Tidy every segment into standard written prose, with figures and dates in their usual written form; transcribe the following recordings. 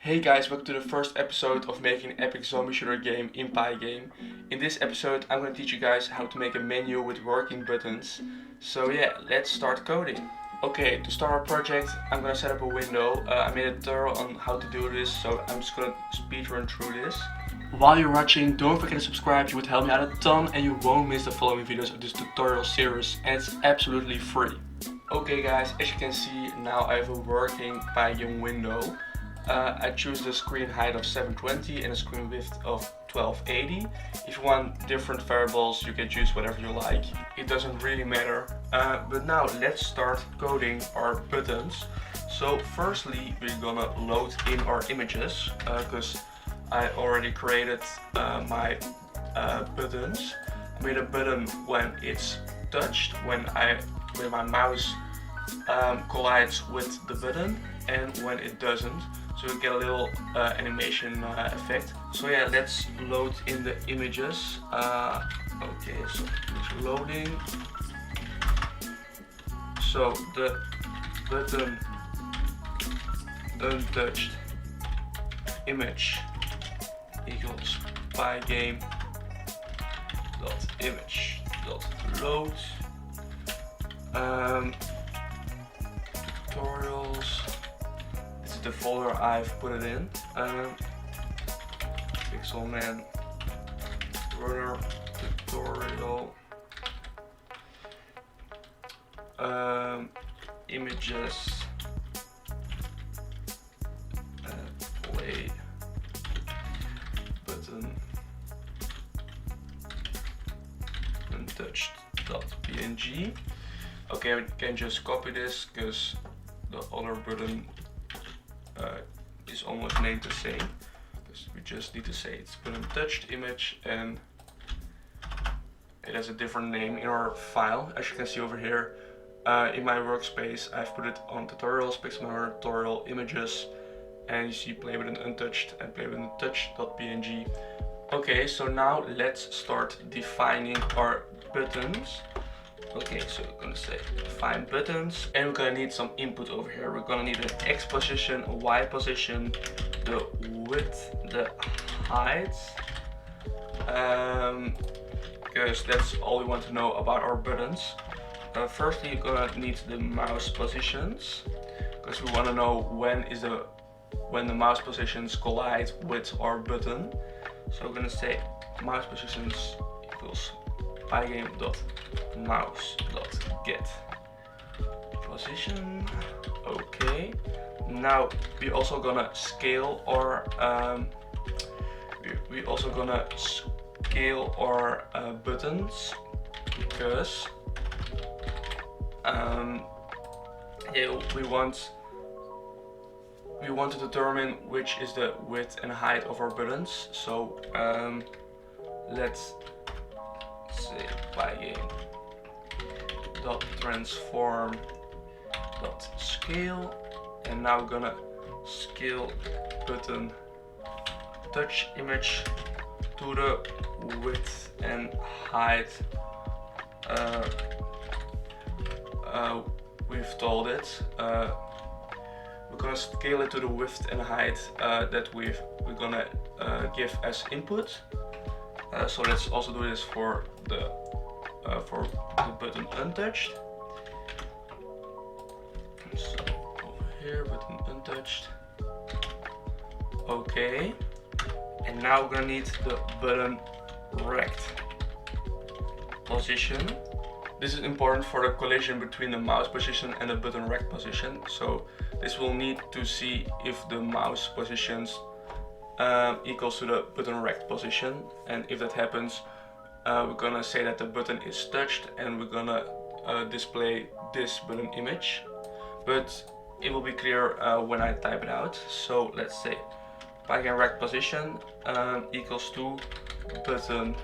Hey guys, welcome to the first episode of making an epic zombie shooter game in pygame. In this episode I'm going to teach you guys how to make a menu with working buttons. So yeah, let's start coding. Okay, to start our project I'm going to set up a window. I made a tutorial on how to do this, so I'm just going to speed run through this. While you're watching, don't forget to subscribe, you would help me out a ton and you won't miss the following videos of this tutorial series, and it's absolutely free. Okay guys, as you can see now I have a working pygame window. I choose the screen height of 720 and a screen width of 1280. If you want different variables, you can choose whatever you like. It doesn't really matter. But now let's start coding our buttons. So firstly, we're gonna load in our images because I already created my buttons. I made a button when it's touched, when my mouse collides with the button, and when it doesn't. So you get a little animation effect. So yeah, let's load in the images. Okay, so it's loading. So the button untouched image equals pygame dot image dot load tutorials. The folder I've put it in. Pixelman runner tutorial images play button untouched.png. Okay, we can just copy this because the other button is almost named the same, because we just need to say it's an untouched image and it has a different name in our file. As you can see over here in my workspace, I've put it on tutorials, pixelmaker tutorial images, and you see play with an untouched and play with an untouched.png. Okay, so now let's start defining our buttons. Okay, so we're gonna say define buttons, and we're gonna need some input over here. We're gonna need an X position, a Y position, the width, the height, because that's all we want to know about our buttons. Firstly, you're gonna need the mouse positions, because we want to know when the mouse positions collide with our button. So we're gonna say mouse positions equals pygame.mouse.get position. Okay, now we're also gonna scale our buttons, because yeah, we want to determine which is the width and height of our buttons. So let's say pygame dot transform dot scale, and now we're gonna scale button touch image to the width and height we've told it. We're gonna scale it to the width and height that we're gonna give as input. So let's also do this for the button untouched. So over here, button untouched. Okay, and now we're gonna need the button rect position. This is important for the collision between the mouse position and the button rect position. So this will need to see if the mouse positions equals to the button rect position, and if that happens, we're gonna say that the button is touched, and we're gonna display this button image, but it will be clear when I type it out. So let's say pygame rect position equals to button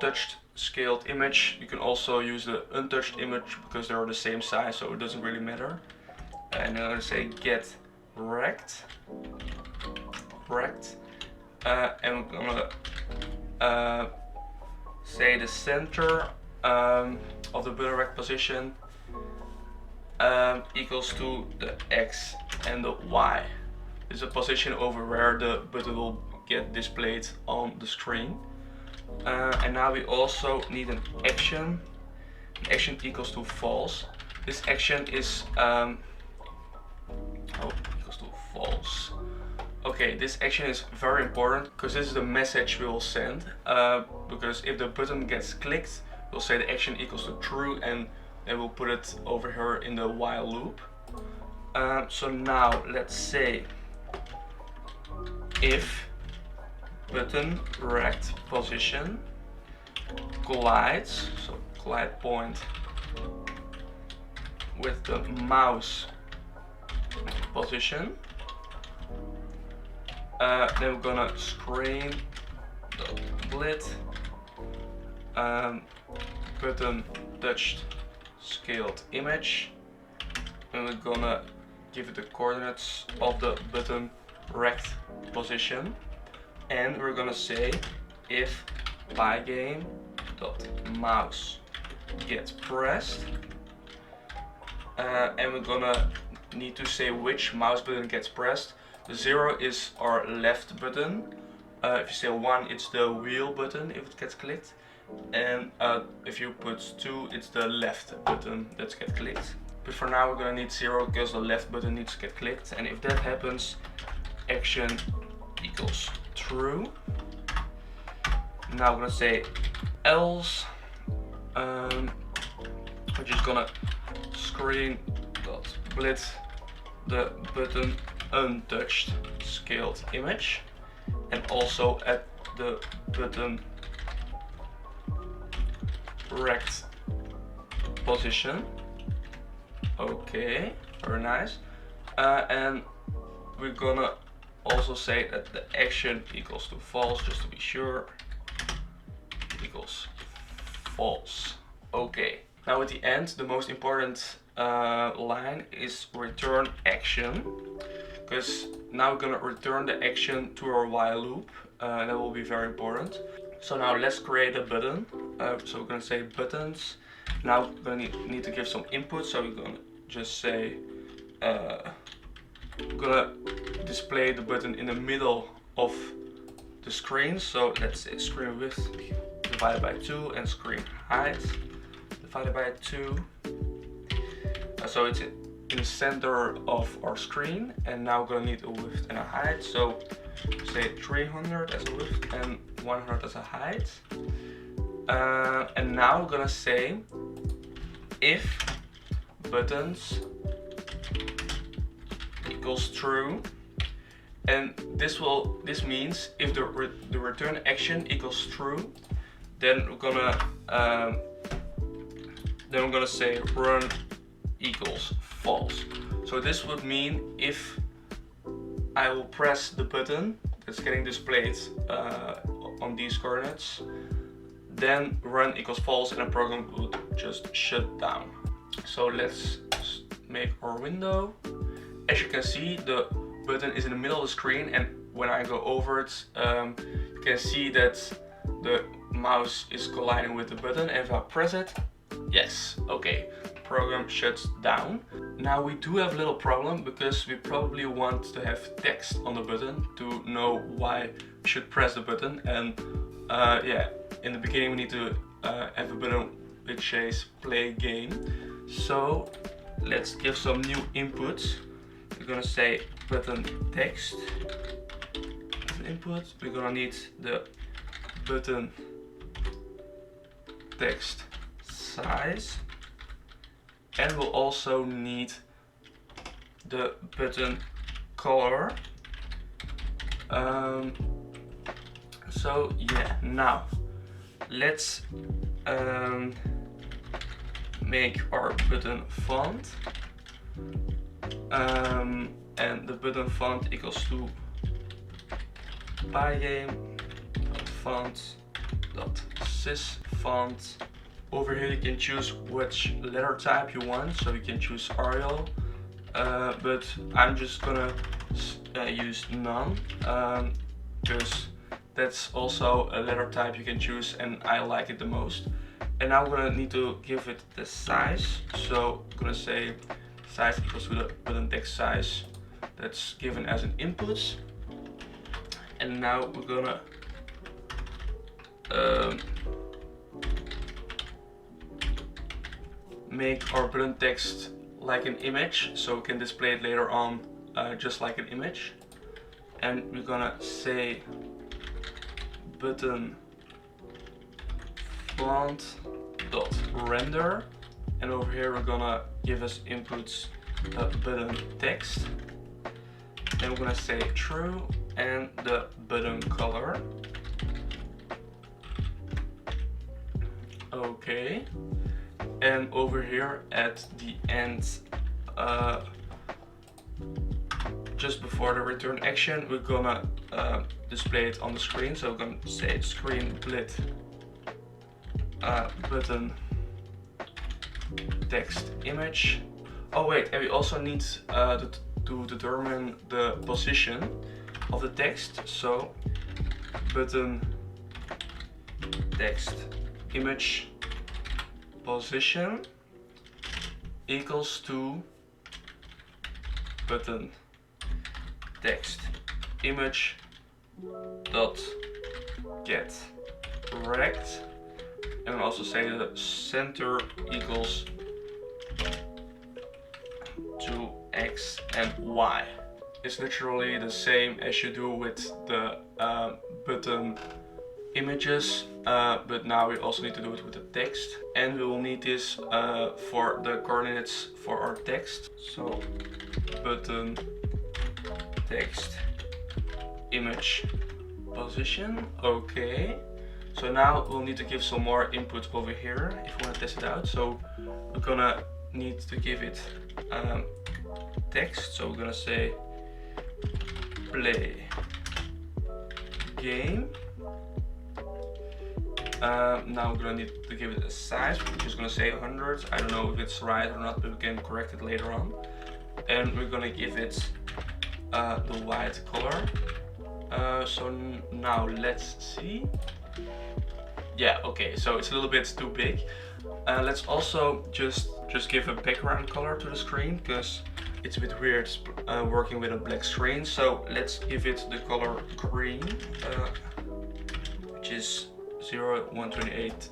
touched scaled image. You can also use the untouched image because they're the same size, so it doesn't really matter. And I'm gonna say get rect, and we're gonna say the center of the button rect position equals to the X and the Y is a position over where the button will get displayed on the screen. And now we also need an action. Action equals to false. This action is equals to false. Okay, this action is very important because this is the message we will send. Because if the button gets clicked, we'll say the action equals to true, and then we'll put it over here in the while loop. So now let's say if button rect position collides, so collide point with the mouse position, then we're gonna screen the lid button touched scaled image, and we're gonna give it the coordinates of the button rect position, and we're gonna say if pygame dot mouse gets pressed, and we're gonna need to say which mouse button gets pressed. The 0 is our left button. If you say 1, it's the wheel button if it gets clicked, and if you put 2, it's the left button that gets clicked. But for now we're gonna need 0 because the left button needs to get clicked, and if that happens, action equals true. Now we're gonna say else, we're just gonna screen dot blitz the button untouched scaled image, and also at the button rect position. Okay, very nice. And we're gonna also say that the action equals to false, just to be sure. Equals false. Okay. Now at the end, the most important line is return action, because now we're gonna return the action to our while loop. That will be very important. So now let's create a button. So we're gonna say buttons. Now we're gonna need to give some input. So we're gonna just say we're gonna display the button in the middle of the screen. So let's say screen width divided by 2 and screen height divided by 2. So it's in the center of our screen, and now we're gonna need a width and a height. So say 300 as a width and 100 as a height. And now we're gonna say if buttons equals true, and this means if the return action equals true, then we're gonna say run equals false. So this would mean if I will press the button that's getting displayed on these coordinates, then run equals false, and the program would just shut down. So let's make our window. As you can see, the button is in the middle of the screen, and when I go over it, you can see that the mouse is colliding with the button, and if I press it, yes, okay, program shuts down. Now we do have a little problem because we probably want to have text on the button to know why we should press the button, and yeah, in the beginning we need to have a button which says play game. So let's give some new inputs. We're gonna say button text as an input. We're gonna need the button text size, and we'll also need the button color. So yeah, now let's make our button font, and the button font equals to pygame.font.sysfont. Over here you can choose which letter type you want, so you can choose Arial, but I'm just gonna use none, because that's also a letter type you can choose and I like it the most. And now we're gonna need to give it the size, so I'm gonna say size equals to the button text size that's given as an input. And now we're gonna make our button text like an image, so we can display it later on just like an image. And we're gonna say button font dot render, and over here we're gonna give us inputs button text, and we're gonna say true and the button color. Okay, and over here at the end, just before the return action, we're gonna display it on the screen. So we're gonna say screen blit button text image. Oh wait, and we also need to determine the position of the text. So button text image position equals to button text image dot get rect, and also say the center equals to X and Y. It's literally the same as you do with the button images, but now we also need to do it with the text, and we will need this for the coordinates for our text. So button text image position. Okay, so now we'll need to give some more input over here if we want to test it out. So we're gonna need to give it text, so we're gonna say play game. Now we're gonna need to give it a size. We're just gonna say 100. I don't know if it's right or not, but we can correct it later on. And we're gonna give it the white color. So now let's see. Yeah, okay, so it's a little bit too big. Let's also just give a background color to the screen, because it's a bit weird working with a black screen. So let's give it the color green, which is 01280.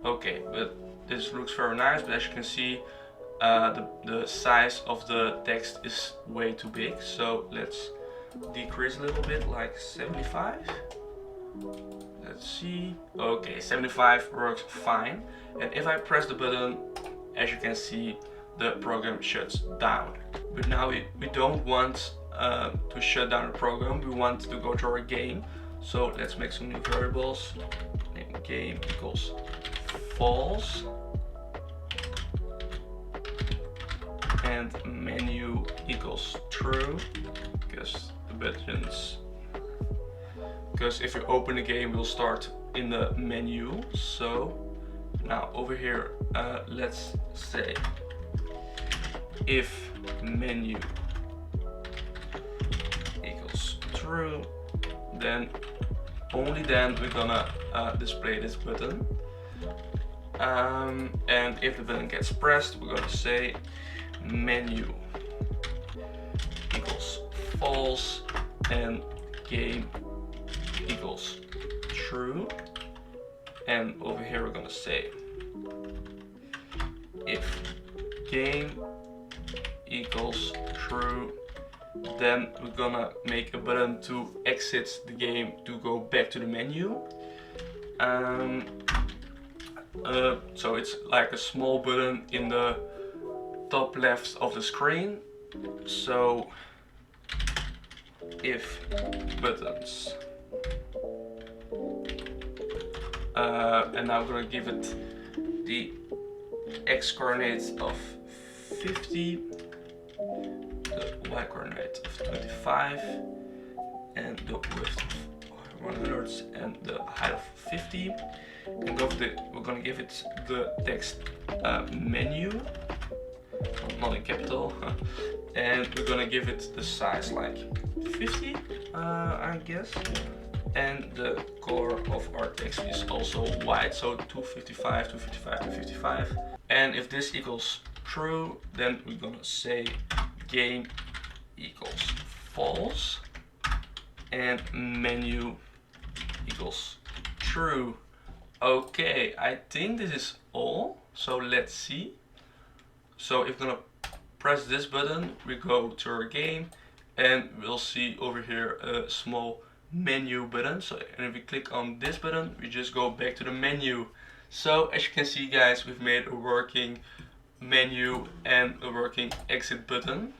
Okay, but this looks very nice, but as you can see, the size of the text is way too big. So let's decrease a little bit, like 75. Let's see. Okay, 75 works fine. And if I press the button, as you can see, the program shuts down. But now we don't want to shut down the program. We want to go to our game. So let's make some new variables. Name game equals false, and menu equals true, because the buttons, because if you open the game, we'll start in the menu. So now over here, let's say if menu equals true, then only then we're gonna display this button. And if the button gets pressed, we're gonna say menu equals false and game equals true. And over here we're gonna say if game equals true, then we're gonna make a button to exit the game to go back to the menu. So it's like a small button in the top left of the screen. So if buttons, and now we're going to give it the x coordinate of 50, the y coordinate of 25, and the width of 100 and the height of 50. And we're going to give it the text menu, not in capital, and we're going to give it the size like 50, I guess. And the color of our text is also white, so 255, 255, 255. And if this equals true. Then we're gonna say game equals false, and menu equals true. Okay, I think this is all. So let's see. So if we're gonna press this button, we go to our game, and we'll see over here a small menu button. So and if we click on this button, we just go back to the menu. So as you can see, guys, we've made a working menu and a working exit button.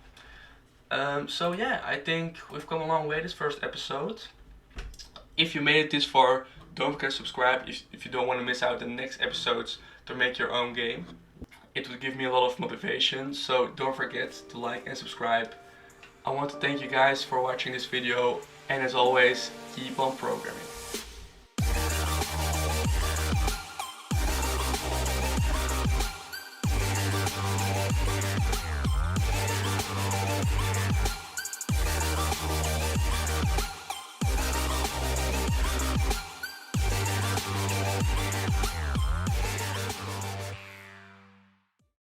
So yeah, I think we've come a long way this first episode. If you made it this far, don't forget to subscribe if you don't want to miss out the next episodes to make your own game. It would give me a lot of motivation, so don't forget to like and subscribe. I want to thank you guys for watching this video, and as always, keep on programming.